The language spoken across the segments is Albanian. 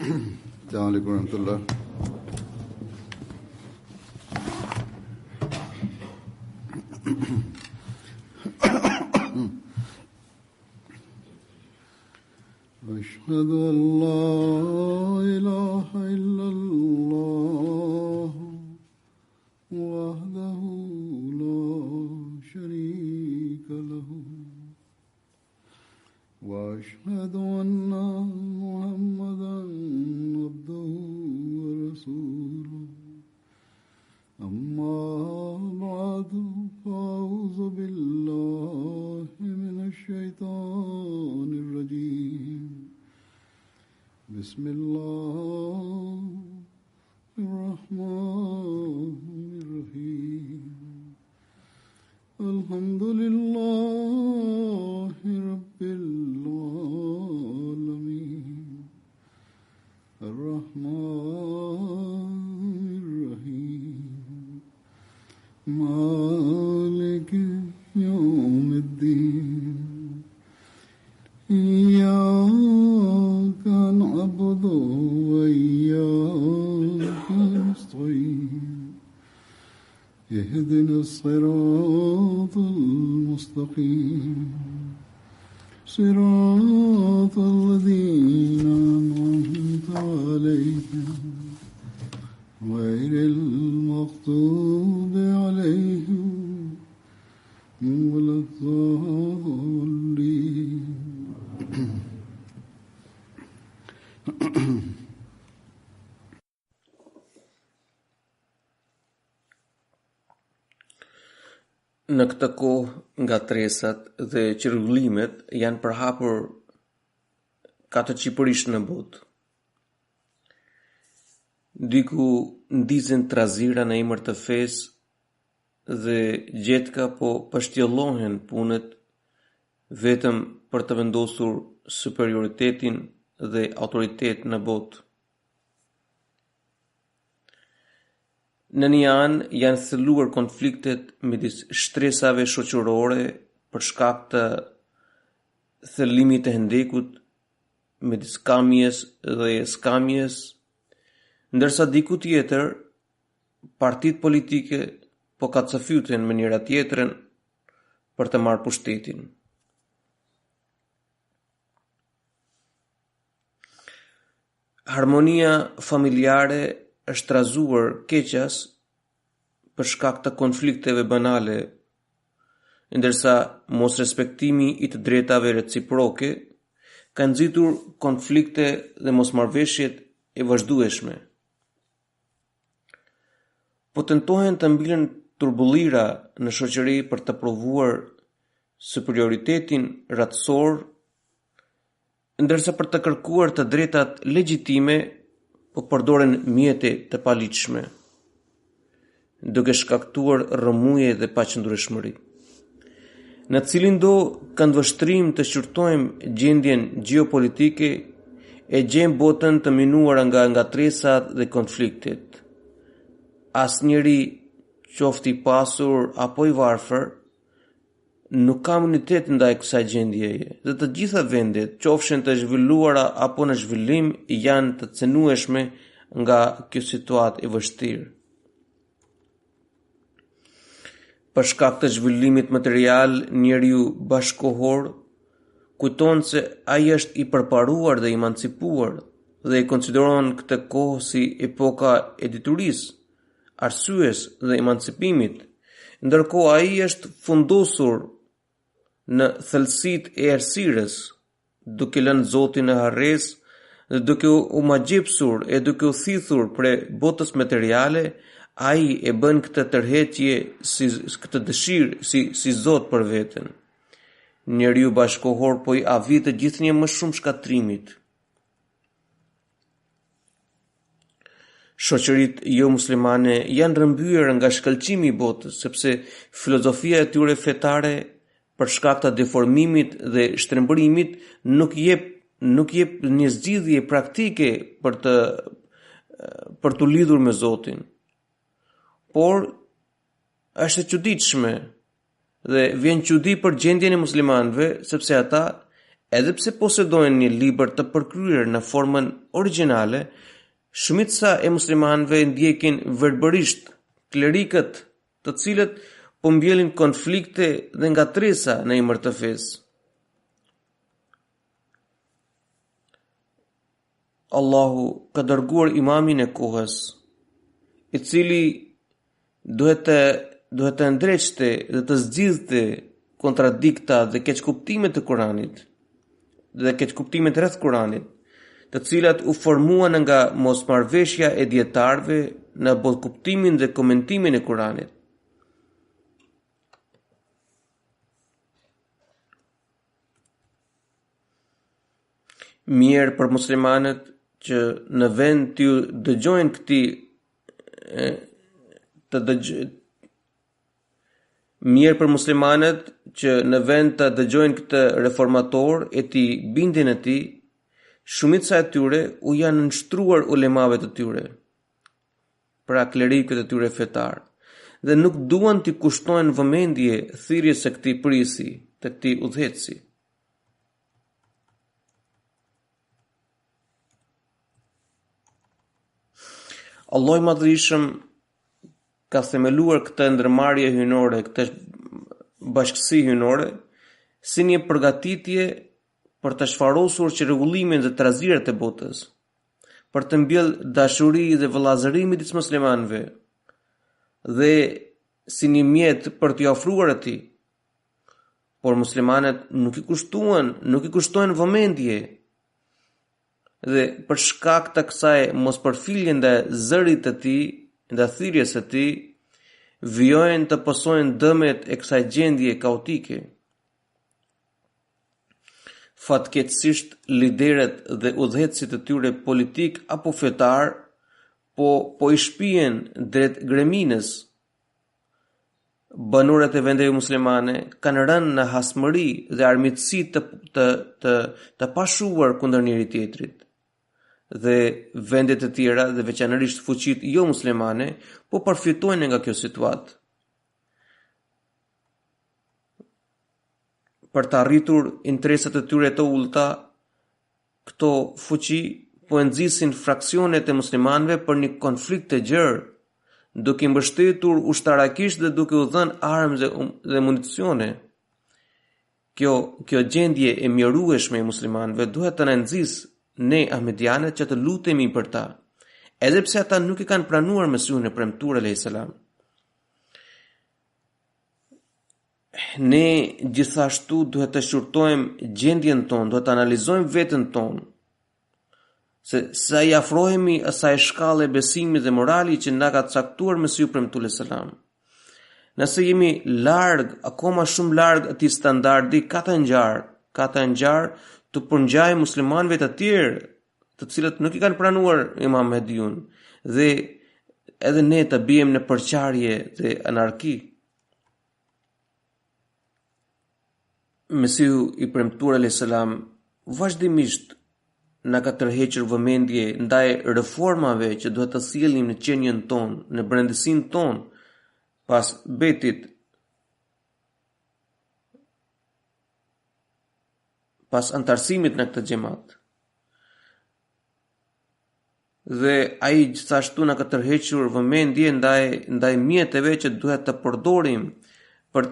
السلام عليكم ورحمة الله. أشهد أن لا إله إلا الله وحده لا شريك له وأشهد أن محمدا عبده ورسوله أما بعد فأعوذ بالله من الشيطان الرجيم بسم الله الرحمن الرحيم الحمد لله رب العالمين الرحمن الرحيم مالك يوم الدين إياك نعبد وإياك نستعين اهدنا الصراط المستقيم صراط الذين أنعمت عليهم غير المغضوب عليهم ولا الضالين. Në këtë kohë, ngatresat dhe qërgullimet janë përhapur katërqipërisht në botë. Diku ndizin trazira në emër të fesë dhe gjetka po pështjellohen punët vetëm për të vendosur superioritetin dhe autoritet në botë. Në një anë janë thelluar konfliktet midis shtresave shoqërore për shkak të thellimit të hendekut midis kamjes dhe skamjes, ndërsa diku tjetër partitë politike po kacëfyten me njëra tjetrën për të marrë pushtetin. Harmonia familjare është trazuar keqas për shkak të konflikteve banale, ndërsa mos respektimi i të drejtave reciproke ka nxitur konflikte dhe mosmarrveshjet e vazhdueshme. Po tentohen të mbilen turbullira në shoqëri për të provuar superioritetin ratësor, ndërsa për të kërkuar të drejtat legjitime po përdoren mjete të paligjshme, duke shkaktuar rrëmuje dhe paqëndrueshmëri, në cilin do këndvështrim të shqyrtojmë gjendjen gjeopolitike e gjejmë botën të minuar nga ngatresat dhe konfliktet. Asnjëri, qoftë i pasur apo i varfër, nuk ka imunitet ndaj kësaj gjendjeje, dhe të gjitha vendet, qofshin të zhvilluara apo në zhvillim, janë të cënueshme nga kjo situatë e vështirë. Për shkak të zhvillimit material, njeriu bashkëkohor kujton se ai është i përparuar dhe i emancipuar dhe i konsideron këtë kohë si epoka e diturisë, arsyes dhe emancipimit, ndërkohë ai është fundosur në thellësitë e errësirës, duke lënë Zotin në harresë dhe duke u magjepsur e duke u thithur prej botës materiale, ai e bën këtë tërheqje këtë dëshirë si Zot për veten. Njeriu bashkohor po i avit të gjithnjë më shumë shkatrimit. Shoqëritë jo muslimane janë rrëmbyer nga shkëlqimi i botës, sepse filozofia e tyre fetare për shkak të deformimit dhe shtrembërimit nuk jep një zgjidhje praktike për të lidhur me Zotin. Por është e çuditshme dhe vjen çudi për gjendjen e muslimanëve, sepse ata Edhe pse posedojnë një libër të përkryer në formën origjinale, shumica e muslimanëve ndjekin verbërisht klerikët, të cilët po mbjellin konflikte dhe ngatresa në emër të fesë. Allahu ka dërguar imamin e kohës, i cili duhet të ndreqte dhe të zgjidhte kontradikta dhe keqkuptimet të Kuranit dhe keqkuptimet rreth Kuranit, të cilat u formuan nga mosmarrveshja e dietarëve në bollkuptimin dhe komentimin e Kuranit. Mirë për muslimanët që në vend të dëgjojnë këtë reformator e t'i bindin e tij, shumica e tyre u janë nështruar ulemave të tyre, pra klerikët e tyre fetar, dhe nuk duan t'i kushtojnë vëmendje thirrjes së këtij prisi, të këtij udhëheci. Allahu i Madhërisëm ka themeluar këtë ndërmarrje hyjnore, këtë bashkësi hyjnore, si një përgatitje për të shfarosur çrregullimin dhe trazirat e botës, për të mbjellë dashuri dhe vëllazëri midis muslimanëve, dhe si një mjet për t'i ofruar atij. Por muslimanët nuk i kushtojnë vëmendje, dhe për shkak të kësaj mospërfilje ndaj zërit të tij, ndaj thirrjes së tij, vijojnë të pasojnë dëmet e kësaj gjendje kaotike. Fatkeqësisht liderët dhe udhëhecit të tyre politik apo fetar po i shpihen drejt greminës. Banorët e vendeve muslimane kanë rënë në hasmëri dhe armiqësi të pashuar kundër njëri tjetrit, dhe vendet të tjera dhe veçanërisht fuqitë jo muslimane po përfitojnë nga kjo situatë. Për të arritur interesat e tyre të ulta, këto fuqi po e nxisin fraksionet e muslimanëve për një konflikt të gjerë, duke i mbështetur ushtarakisht dhe duke u dhënë armë dhe municione. Kjo gjendje e mjerueshme e muslimanëve duhet të na nxjisë ne ahmedianët që të lutemi për ta, edhe pse ata nuk i kanë pranuar Mesihun e premtuar alayhis salam. Ne gjithashtu duhet të shqyrtojmë gjendjen tonë, duhet të analizojmë veten tonë, se sa i afrohemi asaj shkallë e besimit dhe morali që na ka caktuar Mesihu premtuar alayhis salam. Nëse jemi akoma shumë larg atij standardi, ka të ngjarë të përngjajë muslimanëve të tjerë, të cilët nuk i kanë pranuar Imam Mehdiun, dhe edhe ne të bijem në përqarje dhe anarki. Mesihu i premtuar alayhis salam vazhdimisht na ka tërhequr vëmendje ndaj reformave që duhet të sjellim në qenien tonë, në brendësinë tonë, pas betit, pas antarësimit në këtë xhamat. Dhe ai gjithashtu na ka tërhequr vëmendje ndaj mjeteve që duhet të përdorim për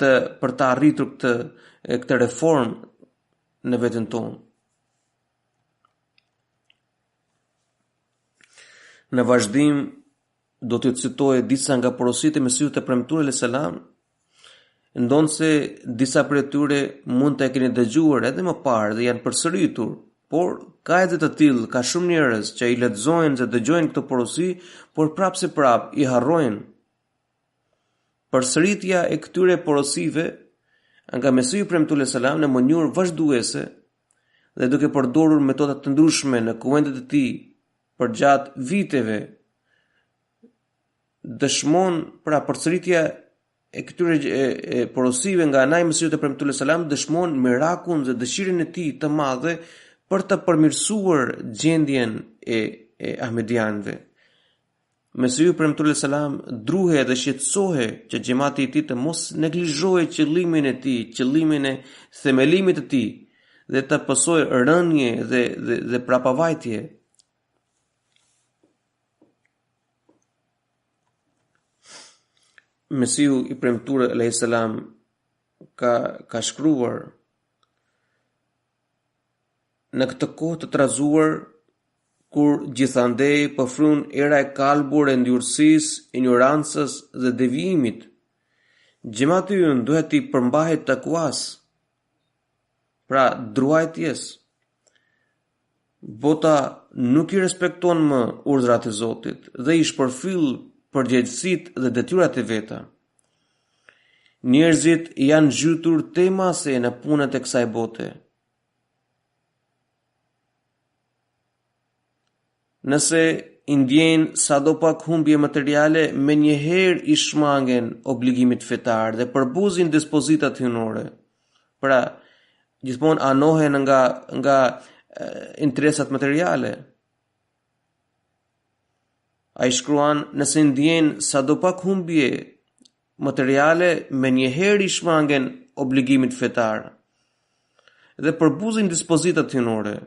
të arritur këtë reformë në veten tonë. Në vazhdim do të citoj disa nga porositë e Mesihut të premtuar alayhis salam, ndonse disa prej tyre mund të e keni dëgjuar edhe më parë dhe janë përsëritur, por ka edhe të tillë, ka shumë njerëz që i lexojnë dhe dëgjojnë këtë porosi, por prapë i harrojnë. Përsëritja e këtyre porosive nga Mesihu premtuar alayhis salam në mënyrë vazhduese dhe duke përdorur metoda të ndryshme në kuvendet e tij për gjatë viteve, dëshmon, pra përsëritja e këtyre porosive nga ana e Mesihut të premtuar alayhis salam dëshmon mirakullin dhe dëshirën e tij të madhe për të përmirësuar gjendjen e ahmedianëve. Mesihu premtuar alayhis salam druhe dhe shqetësohe që xhamati i tij të mos neglizhojë qëllimin e tij, qëllimin e themelimit të tij, dhe të pësoj rënje dhe prapavajtje. Mesihu i premtuar alayhis salam ka shkruar në këtë kohë të trazuar, kur gjithandej përfryn era e kalbur e ndjurësisë, ignorancës dhe devijimit, xhamati ynë duhet të përmbahet takuas, pra druajtjes. Bota nuk i respekton më urdhrat e Zotit dhe i shpërfill përgjegjësitë dhe detyrat e veta. Njerëzit janë zhytur temase në punët e kësaj bote. Nëse i ndjejnë sadopak humbje materiale, menjëherë i shmangen obligimit fetar dhe përbuzin dispozitat hyjnore. Pra, gjithmonë anohen nga interesat materiale. Ai shkruan, nëse ndjejnë sadopak humbje materiale, menjëherë i shmangen obligimit fetar dhe përbuzin dispozitat hyjnore,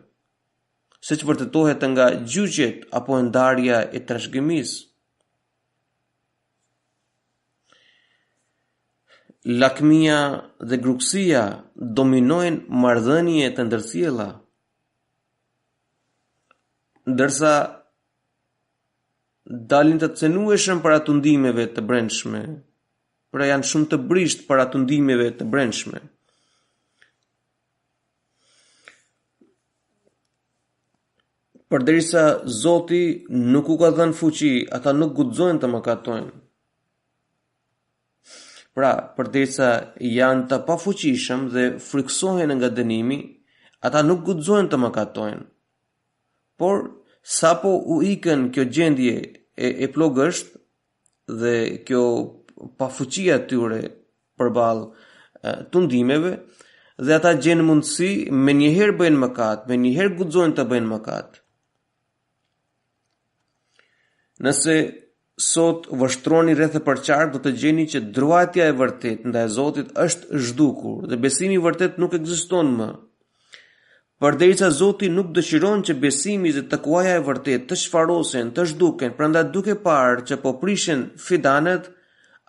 se që vërtetohet nga gjyqjet apo ndarja e trashëgimisë. Lakmia dhe grukësia dominojnë marrëdhënie të ndërcjella, ndërsa dalin të cenueshëm para të ndimeve të brendshme, pra janë shumë të brisht para të ndimeve të brendshme. Përderisa Zoti nuk u ka dhënë fuqi, ata nuk guxojnë të mëkatojnë. Pra, përderisa janë të pafuqishëm dhe friksohen nga dënimi, ata nuk guxojnë të mëkatojnë. Por sapo u ikën kjo gjendje e plogësht dhe kjo pafuqia e tyre përballë të ndimeve, dhe ata gjenë mundësi me njëherë bëjnë mëkat, me njëherë guxojnë të bëjnë mëkat. Nëse sot vështroni rreth e përqark, do të gjeni që druajtja e vërtet ndaj Zotit është zhdukur dhe besimi i vërtet nuk ekziston më. Përderisa Zoti nuk dëshiron që besimi dhe takuaja e vërtet të shfarosen, të zhduken, prandaj duke parë që po prishen fidanet,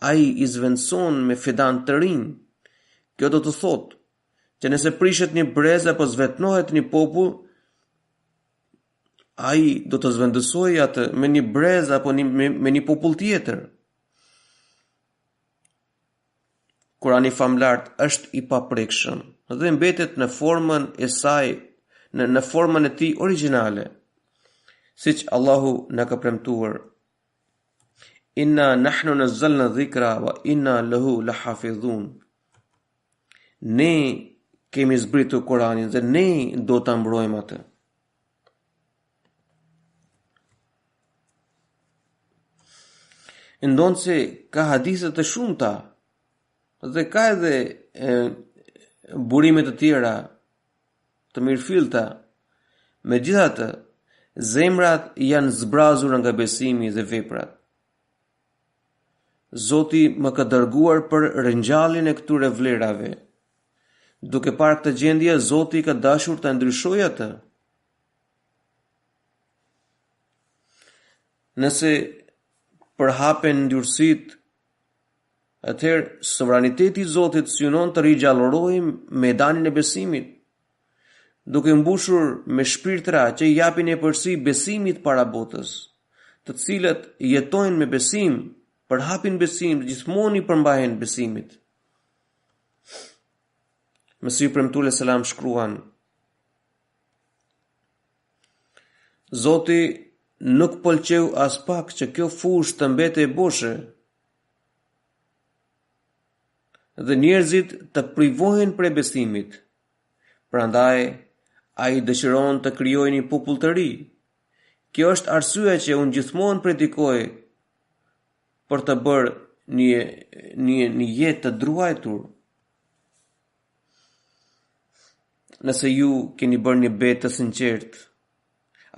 ai i zvendëson me fidan të rinj. Kjo do të thotë që nëse prishet një brez apo zvetnohet një popull, ai do të zvendësojë atë me një brez apo me një popull tjetër. Kurani famlart është i paprekshëm dhe mbetet në formën e saj, në formën e tij origjinale, siç Allahu na ka premtuar: Inna nahnu nazzalna dhikra wa inna lahu lahafidhun. Ne kemi zbritur Kuranin dhe ne do ta mbrojmë atë. Ndonë se ka hadithe të shumta dhe ka edhe burime të tjera të mirëfillta, megjithatë zemrat janë zbrazur nga besimi dhe veprat. Zoti më ka dërguar për ringjalljen e këtyre vlerave. Duke parë këtë gjendje, Zoti ka dashur ta ndryshojë atë. Nëse përhapen ndyrësit, atëherë sovraniteti i Zotit synon të rigjallërojmë medanin e besimit, duke mbushur me shpirtra që i japin e përsi besimit para botës, të cilët jetojnë me besim, përhapin besim, gjithmonë i përmbahen besimit. Mesihu premtuar selam shkruan: Zoti nuk pëlqeu as pak që kjo fushë të mbete e boshe dhe njerëzit të privohen prej besimit. Prandaj, ai dëshiron të krijojë një popull të ri. Kjo është arsyeja që unë gjithmonë predikoj për të bërë një jetë të druajtur. Nëse ju keni bërë një betë të sinqertë,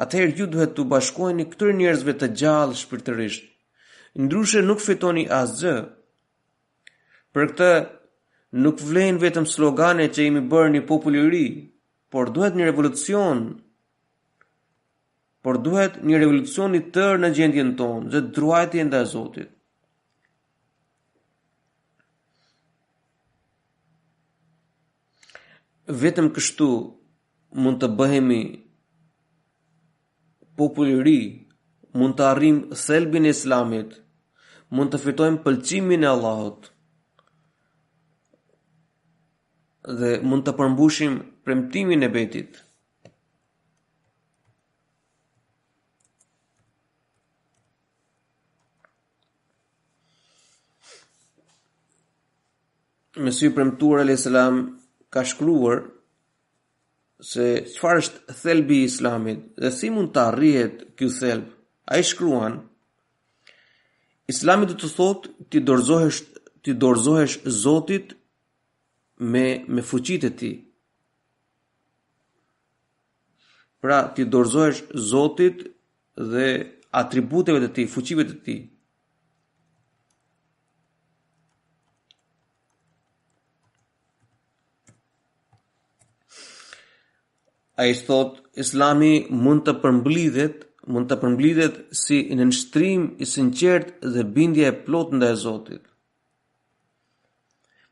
atëherë ju duhet të bashkoheni këtyre njerëzve të gjallë shpirtërisht. Ndryshe nuk fitoni asgjë. Për këtë nuk vlen vetëm slogane që jemi bërë një popull i ri, por duhet një revolucion i tërë në gjendjen tonë, dhe ruajtje ndaj Zotit. Vetëm kështu mund të bëhemi popull i ri, mund të arrijmë thelbin e Islamit, mund të fitojmë pëlqimin e Allahut dhe mund të përmbushim premtimin e betit. Mesiu premtuar alayhis salam ka shkruar se çfarë është thelbi i Islamit dhe si mund të arrihet ky thelb. Ai shkruan: Islami do të thotë ti dorëzohesh Zotit me fuqitë e tij. Pra ti dorëzohesh Zotit dhe atributeve të tij, fuqive të tij. Ai thot, Islami mund të përmblidhet si në nënshtrim i sinqert dhe bindje e plot ndaj Zotit.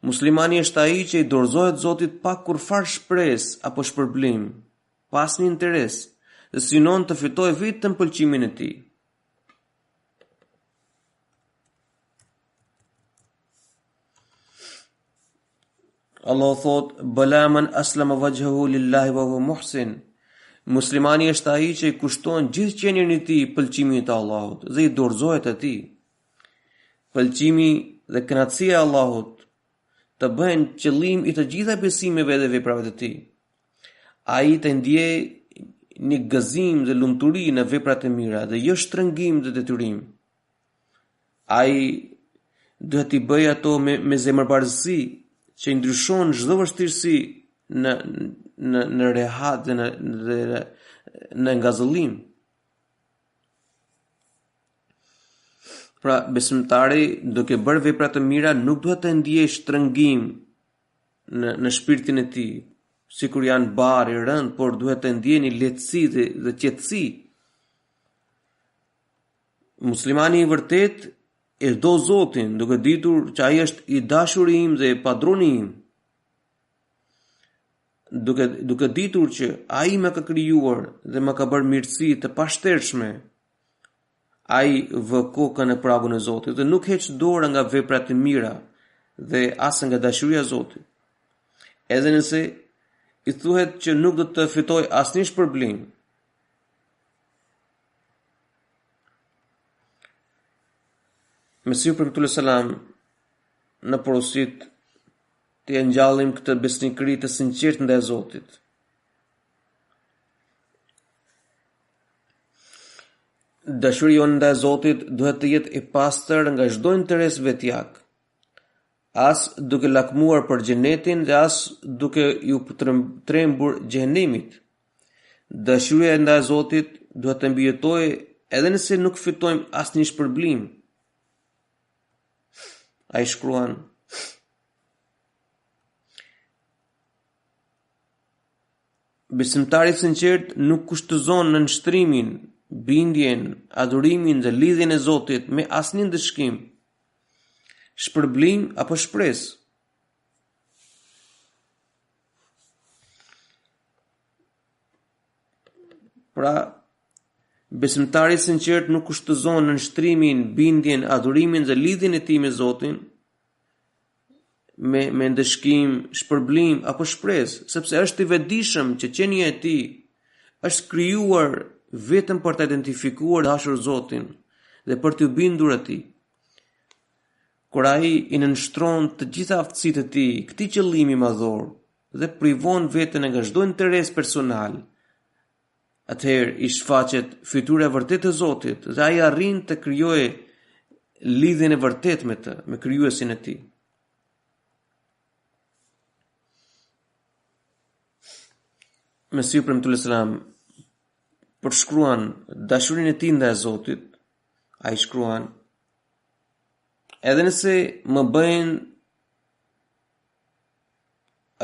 Muslimani është ai që i dorëzohet Zotit pa kurfar shpresë apo shpërblim, pa asnjë interes, dhe synon të fitojë vetëm pëlqimin e tij. Allah thot, Bala man aslama wajhahu lillahi wa huwa muhsin. Muslimani është ai që i kushton gjithë qenien e tij pëlqimit të Allahut dhe i dorëzohet atij. Pëlqimi dhe kënaqësia e Allahut të bëhen qëllim i të gjitha besimeve dhe veprave të tij. Ai të ndjej një gëzim dhe lumturi në veprat e mira dhe jo shtrëngim dhe detyrim. Ai duhet t'i bëjë ato me zemërbardhësi, që i ndryshon çdo vështirësi në rehat dhe në ngazëllim. Pra, besimtari duke bërë vepra të mira nuk duhet të ndjejë shtrëngim në shpirtin e tij, sikur janë barë i rënd, por duhet të ndjejë një lehtësi dhe qetësi. Muslimani i vërtet e do Zotin, duke ditur që ai është i dashuri im dhe padroni im. Duke ditur që ai më ka krijuar dhe më ka bërë mirësi të pashtershme. Ai vë kokën në pragun e Zotit dhe nuk heq dorë nga veprat e mira dhe as nga dashuria e Zotit. Edhe nëse i thuhet që nuk do të fitojë asnjë shpërblim. Mesiu premtuar selam në porosit të ngjallim këtë besnikëri të sinqert ndaj Zotit. Dashuria jonë ndaj Zotit duhet të jetë e pastër nga çdo interes vetjak, as duke lakmuar për xhenetin dhe as duke ju trembur xhenemit. Dashuria ndaj Zotit duhet të mbijetojë edhe nëse nuk fitojmë asnjë shpërblim. Ai shkruan: Besimtari i sinqert nuk kushtozon në nshtrimin, bindjen, adhurimin dhe lidhjen e Zotit me asnjë ndëshkim, shpërblim apo shpresë. Pra, besimtari i sinqert nuk kushtozon në nshtrimin, bindjen, adhurimin dhe lidhjen e tij me Zotin me ndëshkim, shpërblim apo shpresë, sepse është i vetëdijshëm që qenia e tij është krijuar vetëm për të identifikuar dashur Zotin dhe për t'u bindur atij. Kur ai i nënshtron të gjitha aftësitë e tij këtij qëllimi madhor dhe privon veten nga çdo interes personal, atëherë i shfaqet fytyra e vërtetë e Zotit dhe ai arrin të krijojë lidhjen e vërtetë me krijuesin e tij. Mesiu premtuar selam përshkruan dashurinë e tij ndaj Zotit. Ai shkruan: Edhe nëse më bëjnë,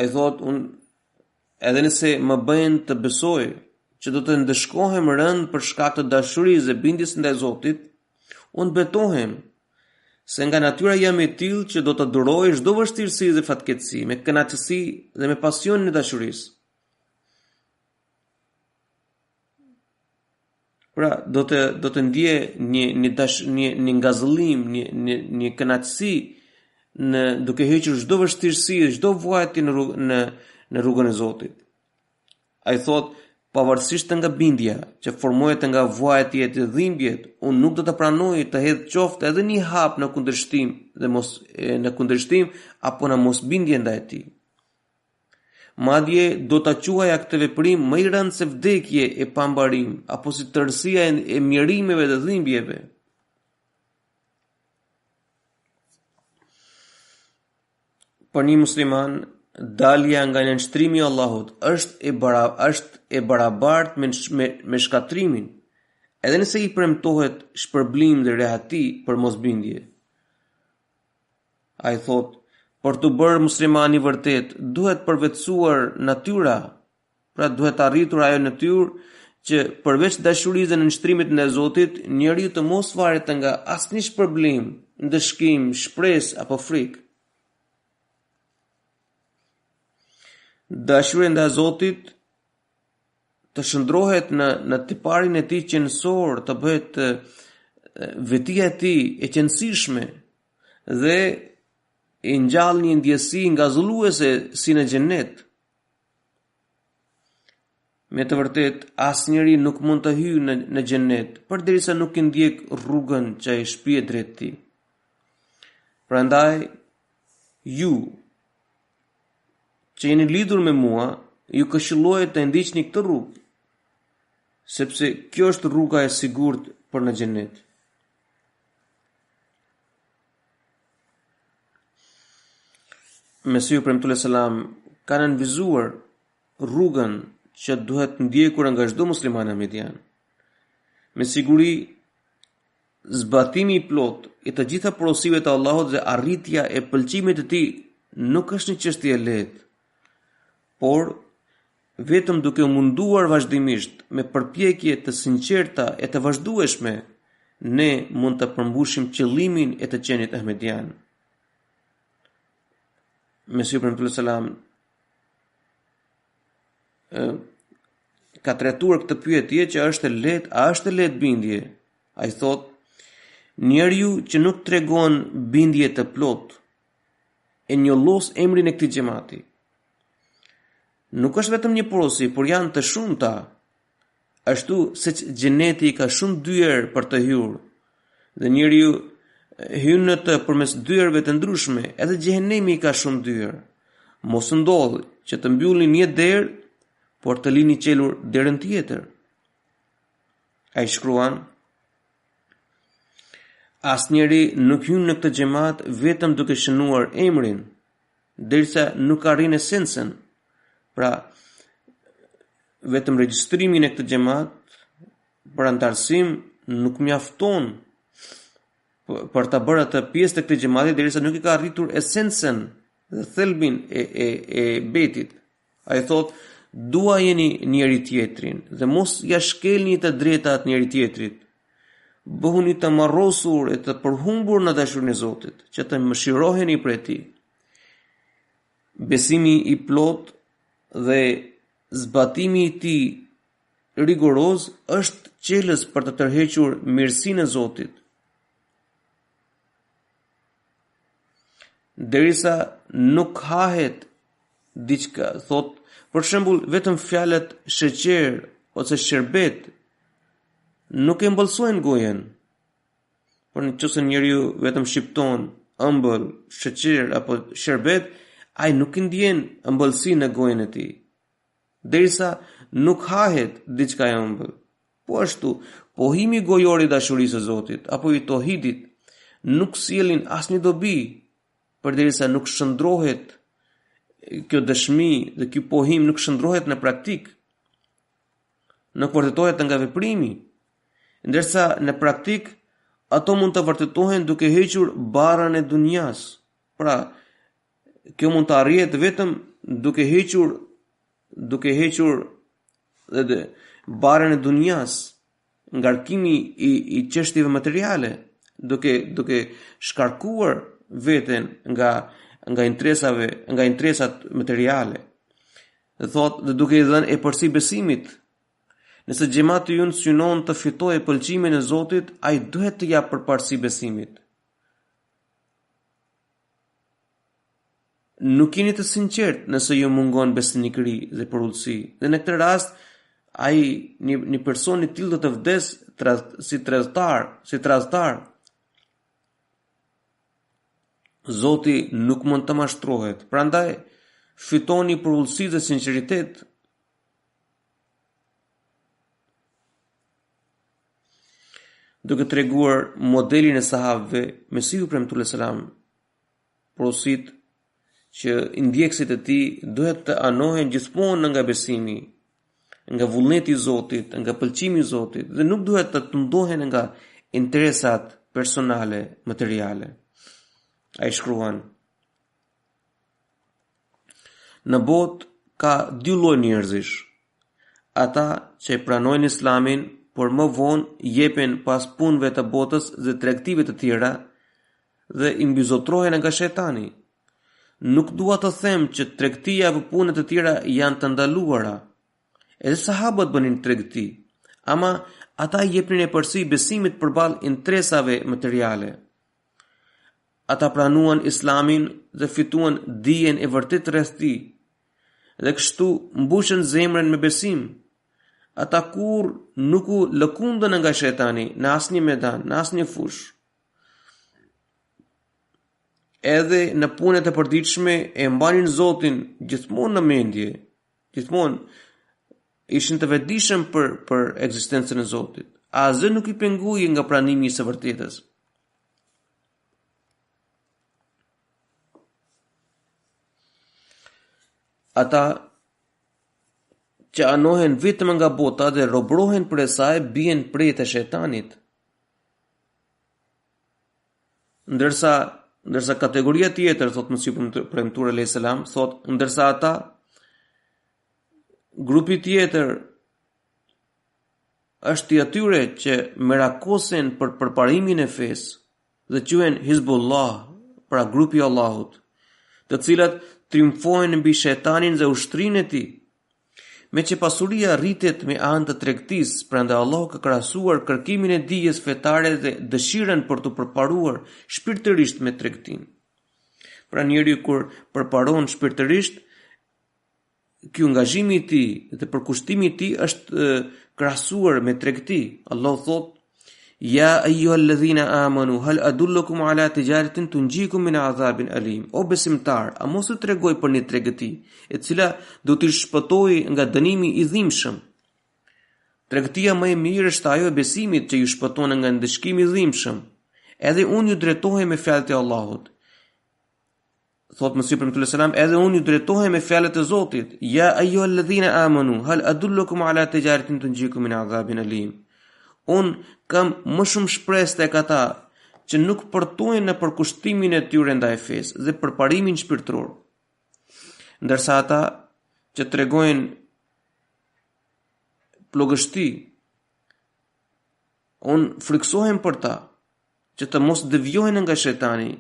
ai thot, edhe nëse më bëjnë të besoj që do të ndëshkohem rënd për shkak të dashurisë dhe bindjes ndaj Zotit, unë betohem se nga natyra jam e tillë që do të duroj çdo vështirësi dhe fatkeqësi me kënaqësi dhe me pasionin e dashurisë. Pra, do të ndje një ngazëllim, një kënaqësi në duke hequr çdo vështirësi dhe çdo vuajtje në rrugën e Zotit. Ai thot, pavarësisht nga bindja që formohet nga vuajtjet e dhimbjet, unë nuk do të pranoj të hedh qoftë edhe një hap në kundërshtim apo në mosbindje ndaj tij. Madje do ta quaja këtë veprim më i rëndë se vdekje e pambarim apo si tërësia e mjerimeve dhe dhimbjeve. Për një musliman, dalja nga nënshtrimi i Allahut është e barabartë me shkatrimin, edhe nëse i premtohet shpërblim dhe rehati për mosbindje. Ai thot, për të bërë muslimani vërtet, duhet përvetësuar natyra, pra duhet arritur ajo natyrë që përveç dashurisë dhe nënshtrimit ndaj Zotit, njeriu të mos varet nga asnjë shpërblim, ndëshkim, shpresë apo frikë. Dashuria ndaj Zotit të shndrohet në tiparin e tij qenësor, të bëhet vetia e tij e qëndrueshme dhe e ngjall një ndjesi ngazëlluese si në xhenet. Me të vërtet, asnjëri nuk mund të hyjë në xhenet përderisa nuk i ndjek rrugën që ai shpihet drejt tij. Prandaj, ju që jeni lidhur me mua, ju këshilloj të ndiqni këtë rrugë, sepse kjo është rruga e sigurt për në xhenet. Mesiu premtullah selam ka nënvizuar rrugën që duhet ndjekur nga çdo musliman ahmedian. Me siguri, zbatimi i plot i të gjitha porosive të Allahut dhe arritja e pëlqimit të tij nuk është një çështje e lehtë, por vetëm duke munduar vazhdimisht me përpjekje të sinqerta e të vazhdueshme, ne mund të përmbushim qëllimin e të qenit ahmedian. Mesiu premtullah selam ka trajtuar këtë pyetje që a është lehtë bindje? Ai thot, njeriu që nuk tregon bindje të plot e njollos emrin e këtij xhamati. Nuk është vetëm një porosi, por janë të shumta, ashtu siç xheneti ka shumë dyer për të hyrë, dhe njeriu hyn në të përmes dyerve të ndryshme, edhe xhehenemi ka shumë dyer. Mos ndodh që të mbyllni një derë, por të lini qelur derën tjetër. Ai shkruan, asnjëri nuk hyn në këtë xhamat vetëm duke shënuar emrin, derisa nuk arrin esencën. Pra, vetëm regjistrimin e këtë xhamat për antarësim nuk mjafton për ta bërë atë pjesë të këtij xhamati derisa nuk i ka arritur esencën dhe thelbin e betit. Ai thot, duajeni njëri tjetrin dhe mos ja shkelni të drejtat njëri tjetrit. Bëhuni të marrosur e të përhumbur në dashurinë e Zotit, që të mëshiroheni prej tij. Besimi i plot dhe zbatimi i tij rigoroz është qelës për të tërhequr mirësinë e Zotit. Derisa nuk hahet diçka, thot, për shembull, vetëm fjalët sheqer ose sherbet nuk e mbëlsojnë gojen. Por nëse njeriu vetëm shipton ëmbël, sheqer apo sherbet, ai nuk i ndjen ëmbëlsi në gojen e tij. Derisa nuk hahet diçka e ëmbël. Po ashtu, pohimi gojor i dashurisë së Zotit apo i tohidit nuk sjellin asnjë dobi, përderisa nuk shndrohet kjo dëshmi dhe ky pohim nuk shndrohet në praktik, nuk vërtetohet nga veprimi, ndërsa në praktik ato mund të vërtetohen duke hequr barrën e dunjas. Pra, kjo mund të arrihet vetëm duke hequr duke hequr barën e dunjas, ngarkimi i çështjeve materiale, duke shkarkuar veten nga interesat materiale. Dhe thot, dhe duke i dhënë e përsi besimit. Nëse xhamati ynë synon të fitojë pëlqimin e Zotit, ai duhet të jap përparësi besimit. Nuk jeni të sinqert nëse ju mungon besnikëri dhe përullësi. Dhe në këtë rast, një person i tillë do të vdes si tradhtar. Zoti nuk mund të mashtrohet. Prandaj fitoni përullësi dhe sinqeritet. Duke treguar modelin e sahabëve, Mesihu premtuar selam, porosit që ndjekësit e tij duhet të anohen gjithmonë nga besimi, nga vullneti i Zotit, nga pëlqimi i Zotit, dhe nuk duhet të tundohen nga interesat personale, materiale. Ai shkruan: në botë ka dy lloj njerëzish. Ata që e pranojnë Islamin, por më vonë jepen pas punëve të botës dhe tregtive të tjera dhe i mbizotrohen nga shejtani. Nuk dua të them që tregtia apo punët e tjera janë të ndaluara. Edhe sahabët bënin tregti, ama ata jepnin e përsi besimit përballë interesave materiale. Ata pranuan Islamin dhe fituan dijen e vërtet rreth tij, dhe kështu mbushën zemrën me besim. Ata kur nuk u lëkundën nga shejtani në asnjë medan, në asnjë fush. Edhe në punët e përditshme e mbanin Zotin gjithmonë në mendje, gjithmonë ishin të vetëdijshëm për ekzistencën e Zotit. Asgjë nuk i pengui nga pranimi i së vërtetës. Ata që anohen vetëm nga bota dhe robrohen për e saj bien prej të shejtanit. Ndërsa kategoria tjetër, thot Mesihu premtuar alayhis salam, thot, ndërsa ata, grupi tjetër është i atyre që merakosen për përparimin e fesë dhe quhen Hizbullah, pra grupi i Allahut, të cilat triumfojnë mbi shejtanin dhe ushtrinë e tij. Me që pasuria rritet me anë të tregtisë, prandaj Allahu ka krahasuar kërkimin e dijes fetare dhe dëshirën për të përparuar shpirtërisht me tregtinë. Pra njeriu kur përparon shpirtërisht, ky angazhimi i tij dhe përkushtimi i tij është krahasuar me tregti. Allahu thotë: Ja ayyuhalladhina amanu hal adullukum ala tijaratin tunjikum min adhabin alim. O besimtar, a mos u tregoj për një tregti e cila do t'i shpëtojë nga dënimi i dhimbshëm? Tregtia më e mirë është ajo e besimit që ju shpëton nga ndëshkimi i dhimbshëm. Edhe unë ju drejtohem me fjalët e Allahut. Thot Mesihu premtuar selam, edhe unë ju drejtohem me fjalët e Zotit. Ja ayyuhalladhina amanu hal adullukum ala tijaratin tunjikum min adhabin alim. Unë kam më shumë shpresë tek ata që nuk përtojnë në përkushtimin e tyre ndaj fesë dhe përparimin shpirtëror. Ndërsa ata që tregojnë plogështi, unë friksohem për ta, që të mos devjohen nga shejtani.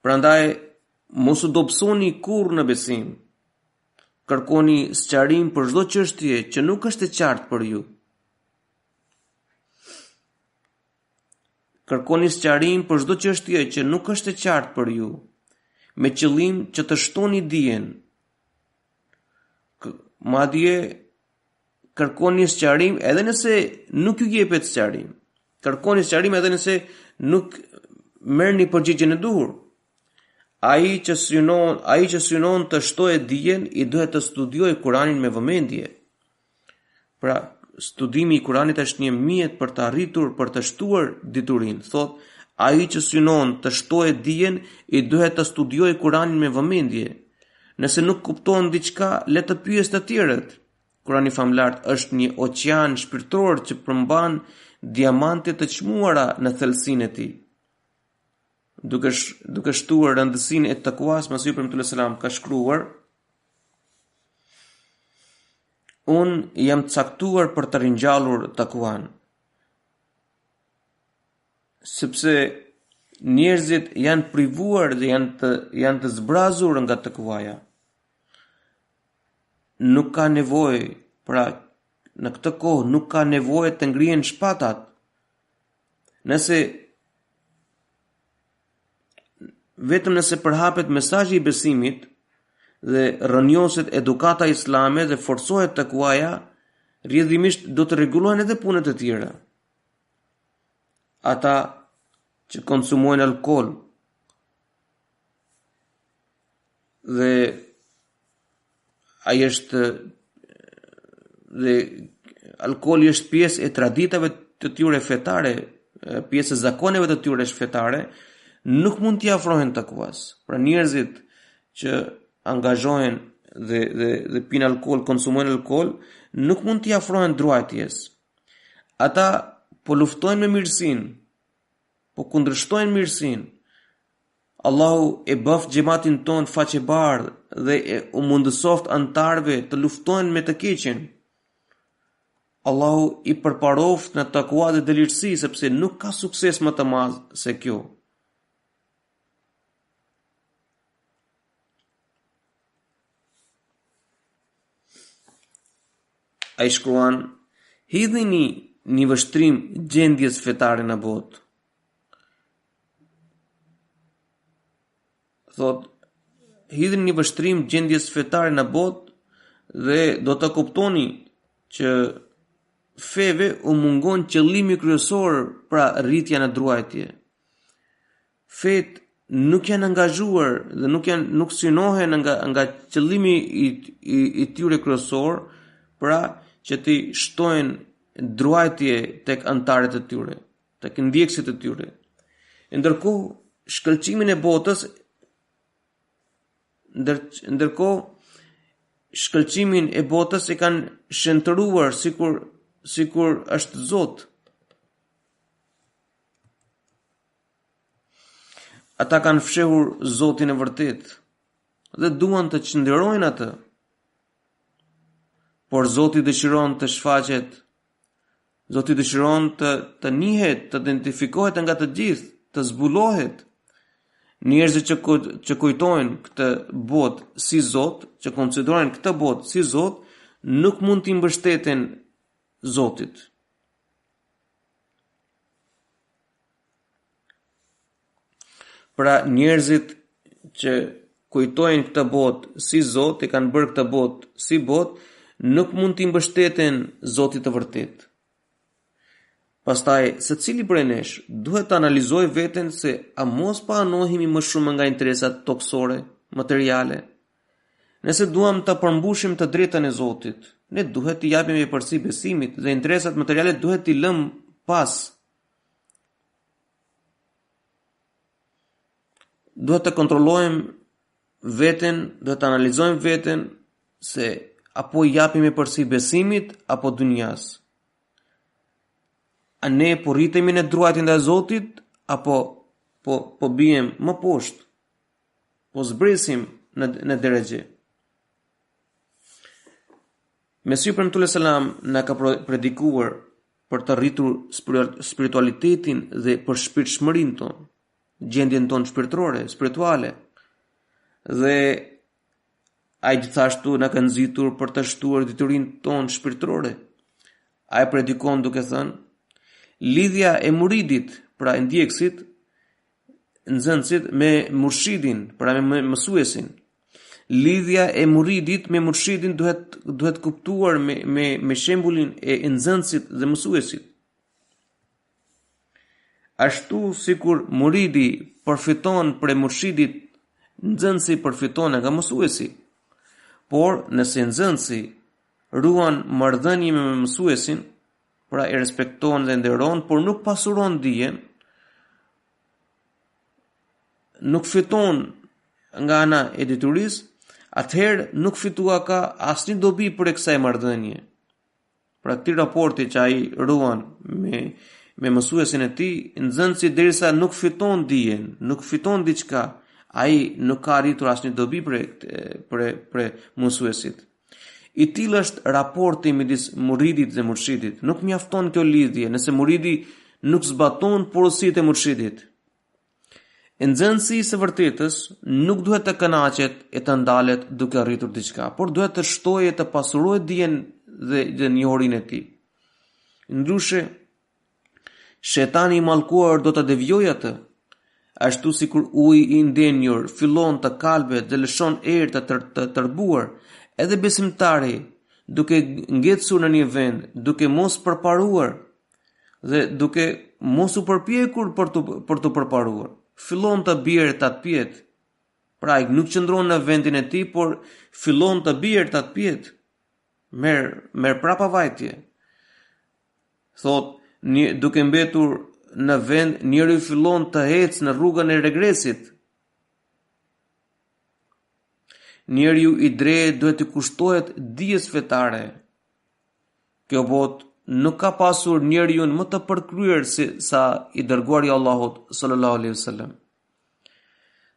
Prandaj mos u dobësoni kurrë në besim. Kërkoni sqarim për çdo çështje që nuk është e qartë për ju. Kërkoni sqarim për çdo çështje që nuk është e qartë për ju, me qëllim që të shtoni dijen. Madje kërkoni sqarim edhe nëse nuk ju jepet sqarim. Kërkoni sqarim edhe nëse nuk merrni përgjigjen e duhur. Ai që synon të shtojë dijen, i duhet të studiojë Kur'anin me vëmendje. Pra, studimi i Kur'anit është një mjet për të arritur, për të shtuar diturinë. Thot, ai që synon të shtojë dijen, i duhet të studiojë Kur'anin me vëmendje. Nëse nuk kupton diçka, le të pyes të tjerët. Kur'ani famlart është një oqean shpirtëror që përmban diamante të çmuara në thelsinë e tij. duke shtuar rëndësinë e takuas, Mesihu premtues selam ka shkruar: Unë jam caktuar për të ringjallur takuan, sepse njerëzit janë privuar dhe janë të zbrazur nga takuaja. Nuk ka nevojë, pra në këtë kohë nuk ka nevojë të ngrihen shpatat. Vetëm nëse përhapet mesazhi i besimit dhe rrënjoset edukata islame dhe forcohet takuaja, rrjedhimisht do të rregullohen edhe punët e tjera. Ata që konsumojnë alkool dhe alkooli është pjesë e traditave të tyre fetare, pjesë e zakoneve të tyre fetare, nuk mund t'i afrohen takuas. Pra njerëzit që angazhohen dhe pinë alkool, konsumojnë alkool, nuk mund t'i afrohen druajtjes. Ata po luftojnë me mirësinë, po kundërshtojnë mirësinë. Allahu e bëf xhamatin ton faqebardh dhe u mundësoft antarëve të luftojnë me të keqen. Allahu i përparoft në takua dhe dëlirësi, sepse nuk ka sukses më të madh se kjo. Ai shkruan: hidhini një vështrim gjendjes fetare në botë. Thot, hidhni një vështrim gjendjes fetare në botë dhe do të kuptoni që feve u mungon qëllimi kryesor, pra rritja në druajtje. Fet nuk janë angazhuar dhe nuk synohen nga qëllimi i tyre kryesor, pra që ti shtojnë druajtje tek antarët e tyre, tek ndjekësit e tyre. Ndërkohë shkëlqimin e botës shkëlqimin e botës e kanë shëntëruar sikur është Zot. Ata kanë fshehur Zotin e vërtet dhe duan të qëndrojnë atë. Por Zoti dëshiron të shfaqet, Zoti dëshiron të njihet, të identifikohet nga të gjithë, të zbulohet. Njerëzit që kujtojnë këtë botë si Zot, që konsiderojnë këtë botë si Zot, nuk mund t'i mbështeten Zotit. Pra njerëzit që kujtojnë këtë botë si Zot, e kanë bërë këtë botë si botë, nuk mund t'i mbështeten Zotit të vërtet. Pastaj, secili prej nesh duhet të analizoj veten se a mos pa anohemi më shumë nga interesat toksore, materiale. Nëse duam të përmbushim të drejtën e Zotit, ne duhet t'i japim vepërsi besimit dhe interesat materiale duhet t'i lëm pas. Duhet të kontrollojmë veten, duhet të analizojmë veten se apo i japim vepërsi besimit apo dunjas. A ne po rritemi në druajtjen e Zotit apo po bijem më poshtë? Po zbresim në deregje. Mesihu premtues selam na ka predikuar për të rritur spiritualitetin dhe për shpirtshmërinë tonë, gjendjen tonë shpirtërore, spirituale. Dhe ai gjithashtu na ka nxitur për të shtuar detyrinë tonë shpirtërore. Ai predikon duke thënë: lidhja e muridit, pra ndjekësit, nxënësit me murshidin, pra me mësuesin. Lidhja e muridit me murshidin duhet kuptuar me shembullin e nxënësit dhe mësuesit. Ashtu sikur muridi përfiton prej murshidit, nxënësi përfiton nga mësuesi. Por nëse nxënësi ruan marrëdhënie me mësuesin, pra e respekton dhe nderon, por nuk pasuron dijen, nuk fiton nga ana e detyrisë, atëherë nuk fitua ka asnjë dobi për kësaj marrëdhënie. Pra këtij raporti që ai ruan me mësuesin e tij, nxënësi derisa nuk fiton dijen, nuk fiton diçka, ai nuk ka arritur asnjë dobi për mësuesit. I tillë është raporti midis muridit dhe murshidit. Nuk mjafton kjo lidhje nëse muridi nuk zbaton porositë e murshidit. Nxënësi i së vërtetës nuk duhet të kënaqet e të ndalet duke arritur diçka, por duhet të shtojë e të pasurojë dijen dhe njohurinë e tij. Ndryshe, shetani i mallkuar do të devijojë atë, ashtu sikur uji i ndenjur fillon të kalbet dhe lëshon erë të tërbuar, edhe besimtari, duke ngecur në një vend, duke mos përparuar dhe duke mos u përpjekur për të përparuar, fillon të bjerë të atë pjetë. Pra ai nuk qëndron në vendin e tij, por fillon të bjerë të atë pjetë. Merr prapa vajtje. Thot, duke mbetur në vend, njeriu fillon të ecë në rrugën e regresit. Njeriu i drejtë duhet të kushtohet dijes fetare. Kjo botë nuk ka pasur njeriu më të përkryer sa i dërguari i Allahut sallallahu alaihi wasallam.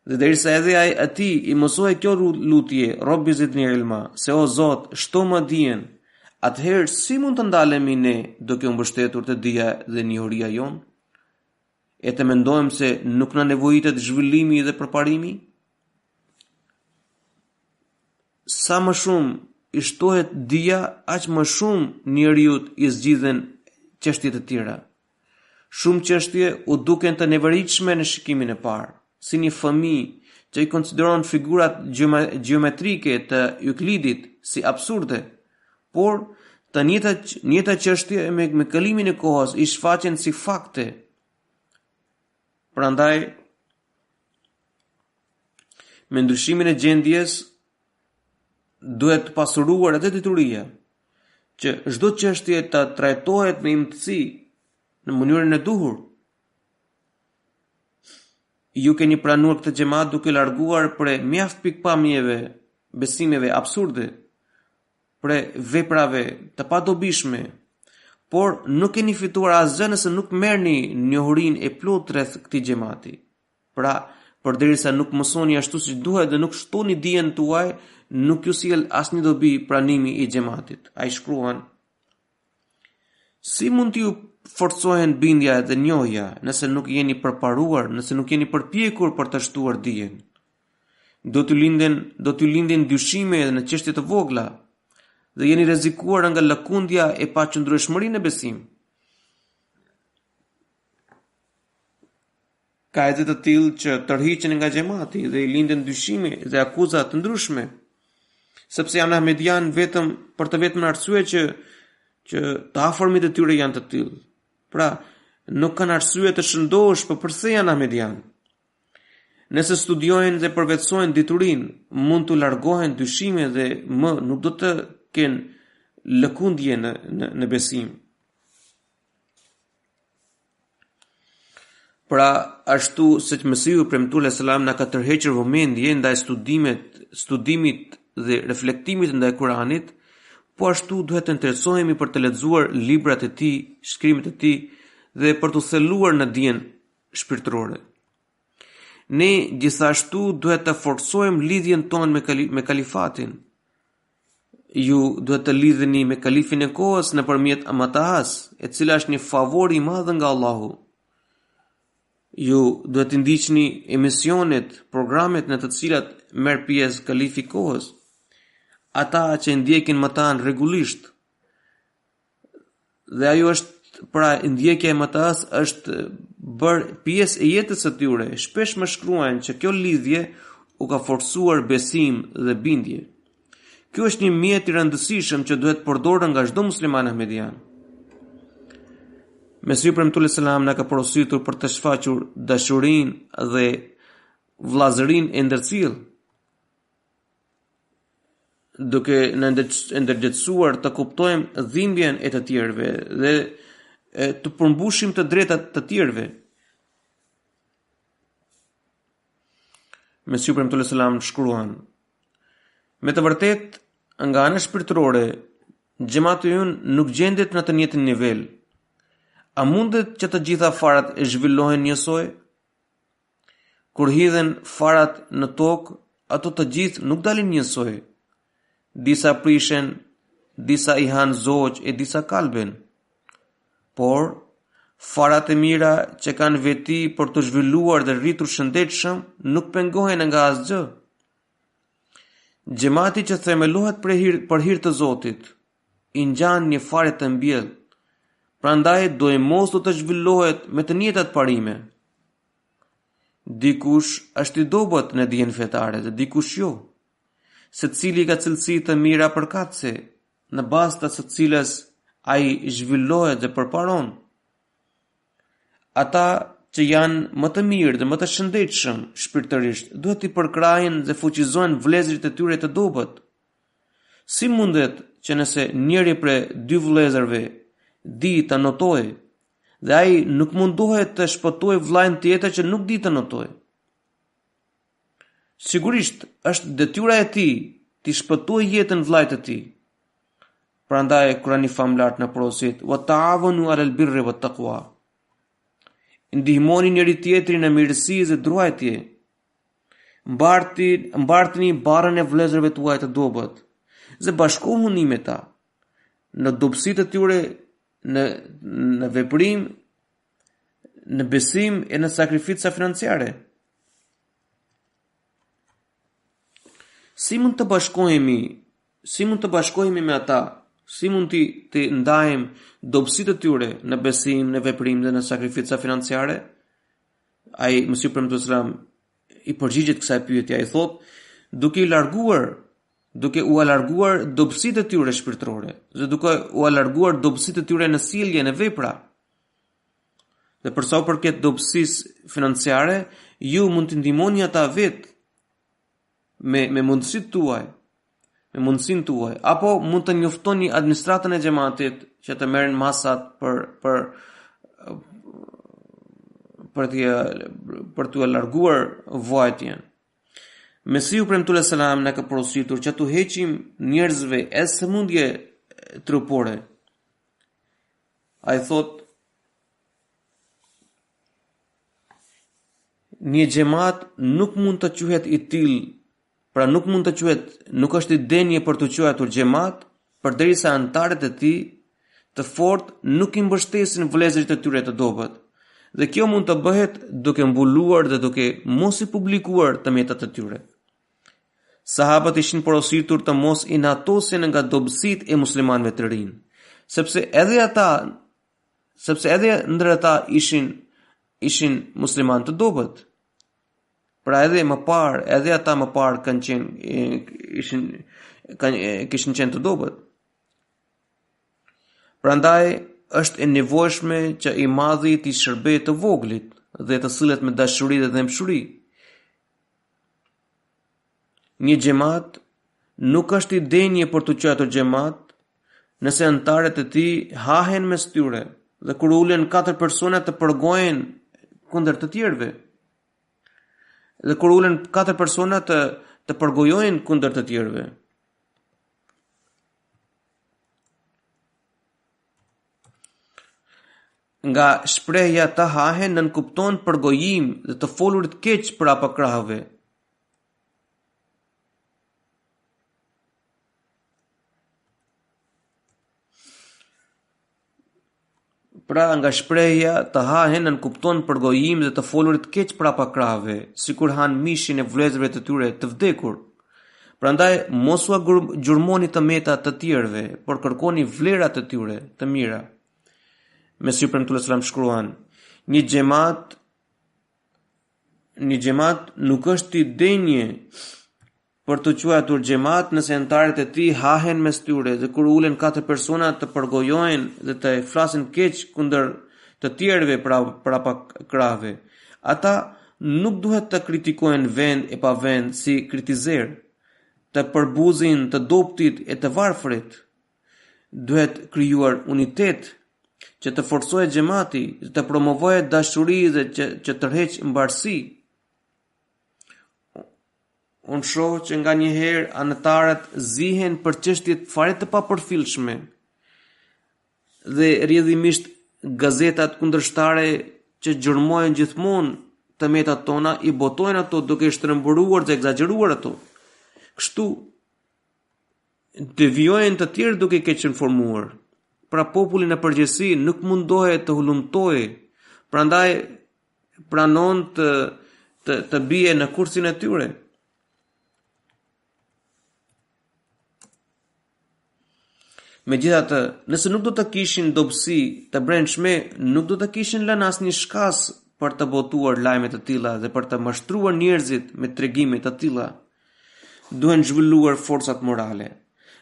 Dhe derisa edhe ai atij i mësoi kjo lutje, Robbi zidni ilma, se o Zot, shto më dijen, atëherë si mund të ndalemi ne duke u mbështetur te dija dhe njohuria jon? E të mendojmë se nuk na nevojitet zhvillimi dhe përparimi? Sa më shumë i shtohet dija, aq më shumë njeriu i zgjidhen çështje të tjera. Shumë çështje u duken të nevoritshme në shikimin e parë, si një fëmijë që i konsideron figurat gjeometrike të Euklidit si absurde, por të njëjta çështje me kalimin e kohës i shfaqen si fakte. Prandaj, me ndryshimin e gjendjes, duhet pasuruar edhe detyria që çdo çështje të trajtohet me imtësi në mënyrën e duhur. Ju keni pranuar këtë xhamat duke larguar prej mjaft pikpamjeve, besimeve absurde, prej veprave të padobishme, por nuk keni fituar asgjë nëse nuk merrni njohurinë e plotë rreth këtij xhamati. Pra, përderisa nuk mësoni ashtu siç duhet dhe nuk shtoni dijen tuaj, nuk ju sjell asnjë dobi pranimi i xhamatit. Ai shkruan: si mund t'ju forcohen bindja dhe njohja nëse nuk jeni përparuar, nëse nuk jeni përpjekur për të shtuar dijen? Do t'ju lindin dyshime në çështje të vogla dhe jeni rrezikuar nga lëkundja e paqëndrueshmërinë e besim. Ka edhe të tillë që tërhiqen nga xhamati dhe i linden dyshime dhe akuza të ndryshme, sepse janë ahmedian vetëm për të vetëm arsye që të afërmit e tyre janë të tillë. Pra, nuk kanë arsye të shëndosh për pse janë ahmedian. Nëse studiojnë dhe përvetsojnë diturinë, mund të largohen dyshime dhe më nuk do të kenë lëkundje në besim. Pra, ashtu se që Mesihu premtuar selam na ka tërhequr vëmendje ndaj studimit dhe reflektimit ndaj Kuranit, po ashtu duhet të interesohemi për të lexuar librat e tij, shkrimet e tij dhe për të thelluar në dijen shpirtërore. Ne gjithashtu duhet të forcojmë lidhjen tonë me kalifatin. Ju duhet të lidheni me kalifin e kohës nëpërmjet Amatahas, e cila është një favor i madh nga Allahu. Ju duhet të ndiqni emisionet, programet në të cilat merr pjesë kalifi i kohës. Ata që ndjekin mëtan rregullisht. Dhe ajo është, pra, ndjekja e mëtas është bërë pjesë e jetës së tyre. Shpesh më shkruajnë që kjo lidhje u ka forcuar besim dhe bindje. Kjo është një mjet i rëndësishëm që duhet përdorur nga çdo musliman ahmedian. Mesihu premtuar selam na ka porositur për të shfaqur dashurinë dhe vllazërinë e ndërcjellë, duke në ndërgjetësuar të kuptojmë dhimbjen e të tjerëve dhe të përmbushim të drejtat të tjerëve. Mesihu premtuar selam shkruan: me të vërtet, nga ana shpirtërore, xhamati ynë nuk gjendet në të njëjtin nivel. A mundet që të gjitha farat e zhvillohen njësoj? Kur hidhen farat në tokë, ato të gjithë nuk dalin njësoj. Disa prishen, disa i hanë zogj e disa kalben. Por, farat e mira që kanë veti për të zhvilluar dhe rritur shëndetshëm nuk pengohen nga asgjë. Gjemati që themelohet për hir të Zotit, i ngjan një fare të mbjellë. Prandaj do e mos do të zhvillohet me të njëjtat parime. Dikush është i dobët në dijen fetare dhe dikush jo. Secili ka cilësi të mira përkatëse, në bazë të së cilës ai zhvillohet dhe përparon. Ata që janë më të mirë dhe më të shëndetshëm shpirtërisht duhet i përkrahin dhe fuqizojnë vëllezërit e tyre të dobët. Si mundet që nëse njëri prej dy vëllezërve di të notojë dhe ai nuk mundohet të shpëtojë vllajën tjetër që nuk di të notojë? Sigurisht është detyra e tij të shpëtojë jetën vllajt të tij. Prandaj Kurani famlar në porosit: "Wa ta'awanu 'alal birri wat taqwa." Ndihmoni njëri tjetrin në mirësi dhe druajtje. Mbartini barrën e vëllezërve tuaj të dobët dhe bashkohuni me ta në dobësitë e tyre, në veprim, në besim e në sakrifica financiare. Si mund të bashkohemi me ata? Si mund të ndajmë dobësitë e tyre në besim, në veprim dhe në sakrifica financiare? Ai Mesihu premtues selam i përgjigjet kësaj pyetje, ai thotë, duke u alarguar dobësitë e tyre shpirtërore, dhe duke u alarguar dobësitë e tyre në sjellje, në vepra. Dhe për sa u përket dobësisë financiare, ju mund të ndihmoni ata vetë me mundësinë tuaj, apo mund të njoftoni administratën e xhamatit që të merren masat për t'u larguar vuajtjen. Mesihu premtues selam na ka porositur që t'u heqim njerëzve e sëmundje trupore. Ai thot: një xhamat nuk mund të quhet i tillë, pra nuk është i denjë për të quajtur xhamat, përderisa anëtarët e tij të fortë nuk i mbështesin vëllezërit e tyre të dobët. Dhe kjo mund të bëhet duke mbuluar dhe duke mos i publikuar të mjetat e tyre. Sahabët ishin porositur të mos inatosin nga dobësitë e muslimanëve të rinj, sepse edhe ndër ata ishin muslimanë të dobët. Pra edhe ata më parë kishin qenë të dobët. Prandaj është e nevojshme që i madhi t'i shërbejë të voglit dhe të sillet me dashuri dhe dëmshuri. Një xhamat nuk është i denjë për të quajtur xhamat nëse anëtarët e tij hahen mes tyre dhe kur ulen 4 persona të përgojnë kundër të tjerëve. Nga shprehja të hahen nënkupton përgojim dhe të folurit keq për apakrahëve. Nga shprehja të hahen nënkupton përgojim dhe të folurit keq për apakrahëve, sikur han mishin e vëllezërve të tyre të vdekur. Prandaj mos u gjurmoni të meta të tjerëve, por kërkoni vlerat e tyre të mira. Mesihu premtues selam shkruan: një xhamat nuk është i denjë për të quajtur xhamat nëse anëtarët e tij hahen mes tyre dhe kur ulen 4 persona të përgojojnë dhe të flasin keq kundër të tjerëve për apakrahëve. Ata nuk duhet të kritikojnë vend e pa vend si kritizer, të përbuzin të dobtit e të varfrit. Duhet krijuar unitet që të forcohet xhamati, të promovohet dashuri dhe që tërheq mbarësi. Unë shoh që nga njëherë anëtarët zihen për çështje fare të papërfillshme dhe rrjedhimisht gazetat kundërshtare që gjurmojnë gjithmonë të metat tona i botojnë ato duke shtrëmbëruar dhe egzageruar ato. Kështu devijojnë të tjerë duke keq informuar. Pra populli në përgjithësi nuk mundohet të hulumtojë, prandaj pranon të bie në kursin e tyre. Megjithatë, nëse nuk do të kishin dobësi të brendshme, nuk do të kishin lënë asnjë shkas për të botuar lajme të tilla dhe për të mashtruar njerëzit me tregime të tilla. Duhen zhvilluar forcat morale.